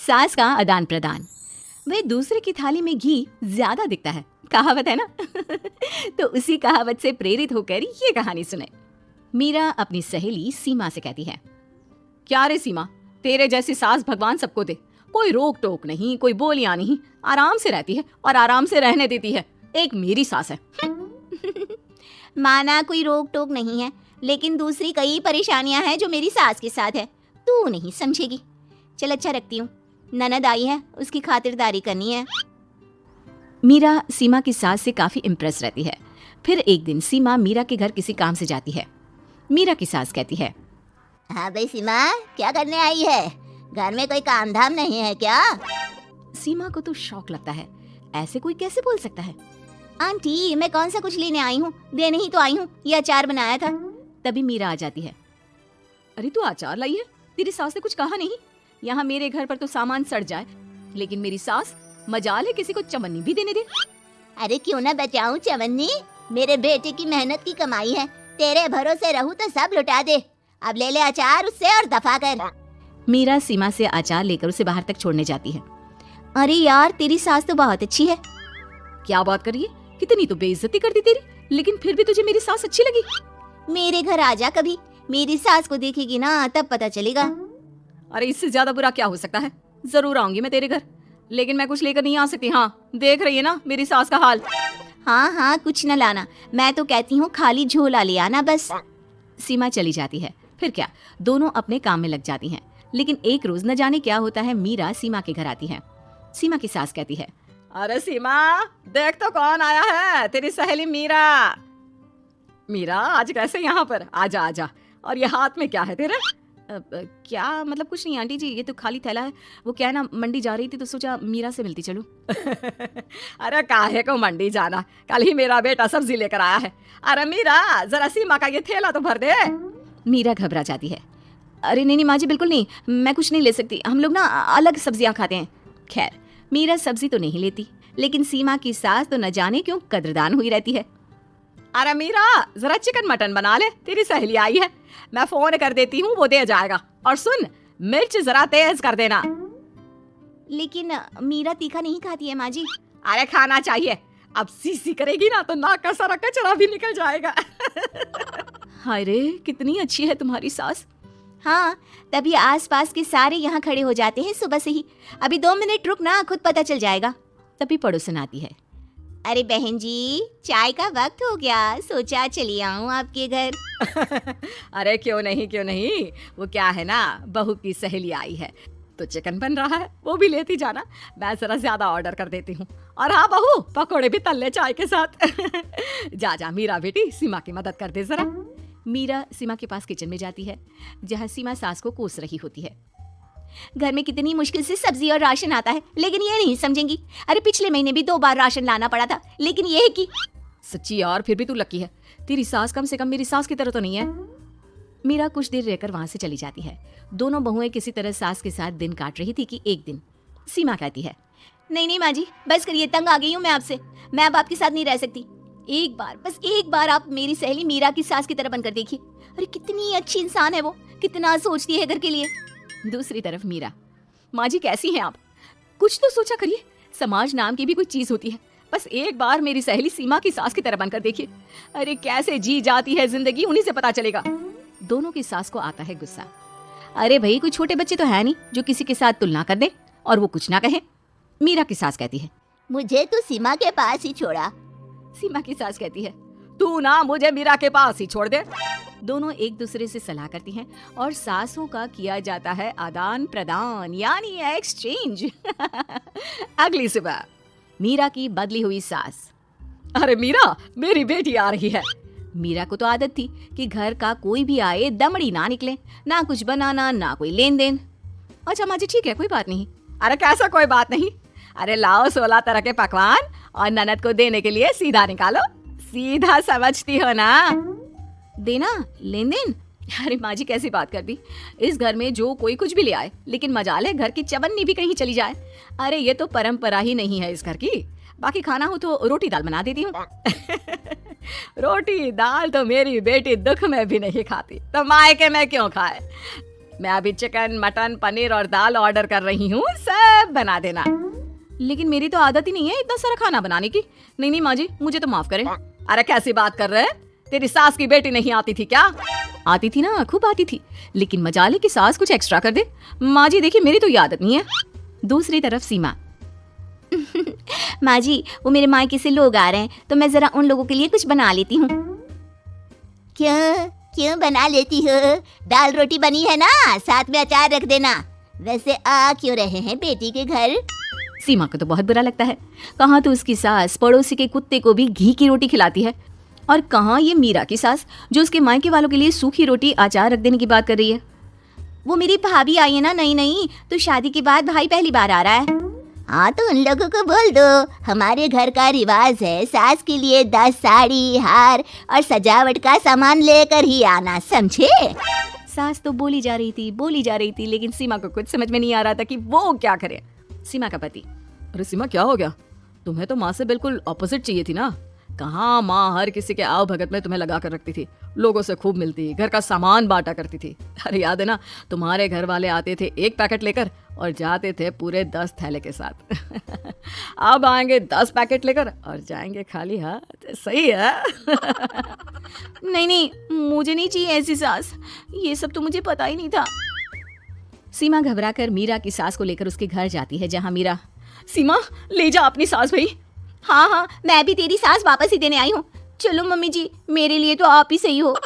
सास का आदान प्रदान। वह दूसरे की थाली में घी ज्यादा दिखता है, कहावत है ना। तो उसी कहावत से प्रेरित होकर ये कहानी सुने। मीरा अपनी सहेली सीमा से कहती है, क्या रे सीमा, तेरे जैसी सास भगवान सबको दे। कोई रोक टोक नहीं, कोई बोलियां नहीं, आराम से रहती है और आराम से रहने देती है। एक मेरी सास है। माना कोई रोक टोक नहीं है, लेकिन दूसरी कई परेशानियां हैं जो मेरी सास के साथ है, तू नहीं समझेगी। चल अच्छा रखती हूँ, ननद आई है, उसकी खातिरदारी करनी है। मीरा सीमा की सास से काफी इम्प्रेस रहती है। फिर एक दिन सीमा मीरा के घर किसी काम से जाती है। मीरा की सास कहती है, हाँ भाई सीमा, क्या करने आई है? घर में कोई काम धाम नहीं है क्या? सीमा को तो शौक लगता है, ऐसे कोई कैसे बोल सकता है। आंटी, मैं कौन सा कुछ लेने आई हूँ, देने ही तो आई हूँ। ये अचार बनाया था। तभी मीरा आ जाती है। अरे तू अचार लाई है? तेरी सास ने कुछ कहा नहीं? यहाँ मेरे घर पर तो सामान सड़ जाए, लेकिन मेरी सास मजाल है किसी को चवन्नी भी देने दे। अरे क्यों ना बचाऊं चवन्नी, मेरे बेटे की मेहनत की कमाई है। तेरे भरोसे रहूं तो सब लुटा दे। अब ले ले अचार उससे और दफा कर। मीरा सीमा से अचार लेकर उसे बाहर तक छोड़ने जाती है। अरे यार, तेरी सास तो बहुत अच्छी है। क्या बात कर रही है? कितनी तो बेइज्जती कर दी तेरी, लेकिन फिर भी तुझे मेरी सास अच्छी लगी। मेरे घर आजा कभी, मेरी सास को देखेगी ना तब पता चलेगा। अरे इससे ज्यादा बुरा क्या हो सकता है। जरूर आऊंगी मैं तेरे घर, लेकिन मैं कुछ लेकर नहीं आ सकती। हाँ, देख रही है ना मेरी सास का हाल। हाँ हाँ, कुछ न लाना, मैं तो कहती हूँ खाली झोला ले आना बस। सीमा चली जाती है। फिर क्या, दोनों अपने काम में लग जाती हैं। लेकिन एक रोज न जाने क्या होता है, मीरा सीमा के घर आती है। सीमा की सास कहती है, अरे सीमा, देख तो कौन आया है, तेरी सहेली मीरा। मीरा, आज कैसे यहाँ पर? आजा आजा। और ये हाथ में क्या है तेरे? क्या मतलब? कुछ नहीं आंटी जी, ये तो खाली थैला है। वो क्या है ना, मंडी जा रही थी तो सोचा मीरा से मिलती चलूं। अरे काहे को मंडी जाना, कल ही मेरा बेटा सब्जी लेकर आया है। अरे मीरा, जरा सीमा का ये थैला तो भर दे। मीरा घबरा जाती है। अरे नहीं नहीं माँ जी, बिल्कुल नहीं, मैं कुछ नहीं ले सकती। हम लोग ना अलग सब्जियां खाते हैं। खैर, मीरा सब्जी तो नहीं लेती, लेकिन सीमा की सास तो न जाने क्यों कदरदान हुई रहती है। अरे मीरा, जरा चिकन मटन बना ले, तेरी सहेली आई है। मैं फोन कर देती हूँ, वो दे जाएगा। और सुन, मिर्च जरा तेज कर देना। लेकिन मीरा तीखा नहीं खाती है माँ जी। अरे खाना चाहिए, अब सीसी करेगी ना तो नाक का सारा कचरा भी निकल जाएगा। हाय रे, कितनी अच्छी है तुम्हारी सास। हाँ, तभी आसपास के सारे यहाँ खड़े हो जाते हैं सुबह से ही। अभी 2 मिनट रुक ना, खुद पता चल जाएगा। तभी पड़ोसन आती है। अरे बहन जी, चाय का वक्त हो गया, सोचा चली आऊं आपके घर। अरे क्यों नहीं, वो क्या है ना, बहू की सहेली आई है तो चिकन बन रहा है, वो भी लेती जाना। मैं जरा ज्यादा ऑर्डर कर देती हूँ। और हाँ बहू, पकोड़े भी तल ले चाय के साथ। जा जा मीरा बेटी, सीमा की मदद कर दे जरा। मीरा सीमा के पास किचन में जाती है, जहाँ सीमा सास को कोस रही होती है। घर में कितनी मुश्किल से सब्जी और राशन आता है, लेकिन ये नहीं समझेंगी। अरे पिछले महीने भी 2 बार राशन लाना पड़ा था, लेकिन ये है कि सच्ची यार, फिर भी तू लकी है, तेरी सास कम से कम मेरी सास की तरह तो नहीं है। मीरा कुछ देर रहकर वहां से चली जाती है। दोनों बहुएं किसी तरह सास के साथ दिन काट रही थी कि एक दिन सीमा कहती है, नहीं माँ जी, बस करिए, तंग आ गई हूँ मैं आपसे। मैं अब आपके साथ नहीं रह सकती। एक बार, बस एक बार आप मेरी सहेली मीरा की सास की तरह बनकर देखिए। अरे कितनी अच्छी इंसान है वो, कितना सोचती है घर के लिए। दूसरी तरफ मीरा, माँ जी कैसी हैं आप? कुछ तो सोचा करिए, समाज नाम की भी कोई चीज होती है। बस एक बार मेरी सहेली सीमा की सास की तरह बनकर देखिए। अरे कैसे जी जाती है जिंदगी, उन्हीं से पता चलेगा। दोनों की सास को आता है गुस्सा। अरे भाई, कोई छोटे बच्चे तो है नहीं जो किसी के साथ तुलना कर दे और वो कुछ ना कहे। मीरा की सास कहती है, मुझे तो सीमा के पास ही छोड़ा। सीमा की सास कहती है, तू ना मुझे मीरा के पास ही छोड़ दे। दोनों एक दूसरे से सलाह करती हैं और सासों का किया जाता है आदान प्रदान, यानी एक्सचेंज। अगली सुबह मीरा की बदली हुई सास, अरे मीरा, मेरी बेटी आ रही है। मीरा को तो आदत थी कि घर का कोई भी आए दमड़ी ना निकले, ना कुछ बनाना ना कोई लेन देन। अच्छा माँ जी ठीक है, कोई बात नहीं। अरे कैसा कोई बात नहीं? अरे लाओ 16 तरह के पकवान और ननद को देने के लिए सीधा निकालो। सीधा समझती हो ना? देना लेन देन? अरे माँ जी कैसी बात कर दी, इस घर में जो कोई कुछ भी ले आए, लेकिन मजाल है घर की चवन्नी भी कहीं चली जाए। अरे ये तो परंपरा ही नहीं है इस घर की। बाकी खाना हो तो रोटी दाल बना देती हूँ। रोटी दाल तो मेरी बेटी दुख में भी नहीं खाती, तो मायके में क्यों खाए। मैं अभी चिकन मटन पनीर और दाल ऑर्डर कर रही हूँ सर। सब बना देना। लेकिन मेरी तो आदत ही नहीं है इतना सारा खाना बनाने की। नहीं नहीं माँ जी, मुझे तो माफ करें। अरे कैसी बात कर रहे हैं, तेरी सास की बेटी नहीं आती थी क्या? आती थी ना, खूब आती थी, लेकिन मजाले की सास कुछ एक्स्ट्रा कर दे। माँ जी देखिए, मेरी तो ये आदत नहीं है। दूसरी तरफ सीमा, माँ जी वो मेरे मायके से लोग आ रहे हैं तो मैं जरा उन लोगों के लिए कुछ बना लेती हूँ। क्यों क्यों बना लेती हो? दाल रोटी बनी है ना, साथ में अचार रख देना। वैसे आ क्यों रहे हैं बेटी के घर? सीमा को तो बहुत बुरा लगता है। कहाँ तो उसकी सास पड़ोसी के कुत्ते को भी घी की रोटी खिलाती है, और कहाँ ये मीरा की सास जो उसके मायके वालों के लिए सूखी रोटी अचार रख देने की बात कर रही है। वो मेरी भाभी आई है ना, नई तो शादी के बाद भाई पहली बार आ रहा है। हाँ तो उन लोगों को बोल दो, हमारे घर का रिवाज है सास के लिए 10 साड़ी, हार और सजावट का सामान लेकर ही आना, समझे? सास तो बोली जा रही थी, लेकिन सीमा को कुछ समझ में नहीं आ रहा था कि वो क्या करे। सीमा का पति, अरे सीमा क्या हो गया? तुम्हें तो माँ से बिल्कुल ऑपोजिट चाहिए थी ना। कहाँ माँ हर किसी के आव भगत में तुम्हें लगा कर रखती थी, लोगों से खूब मिलती, घर का सामान बांटा करती थी। अरे याद है ना, तुम्हारे घर वाले आते थे 1 पैकेट लेकर और जाते थे पूरे 10 थैले के साथ। अब आएंगे 10 पैकेट लेकर और जाएंगे खाली हाथ। सही है। नहीं मुझे नहीं चाहिए ऐसी सास, ये सब तो मुझे पता ही नहीं था। सीमा घबराकर मीरा की सास को लेकर उसके घर जाती है, जहाँ मीरा, सीमा ले जा अपनी सास भाई। हाँ मैं भी तेरी सास वापस ही देने आई हूँ। चलो मम्मी जी, मेरे लिए तो आप ही सही हो।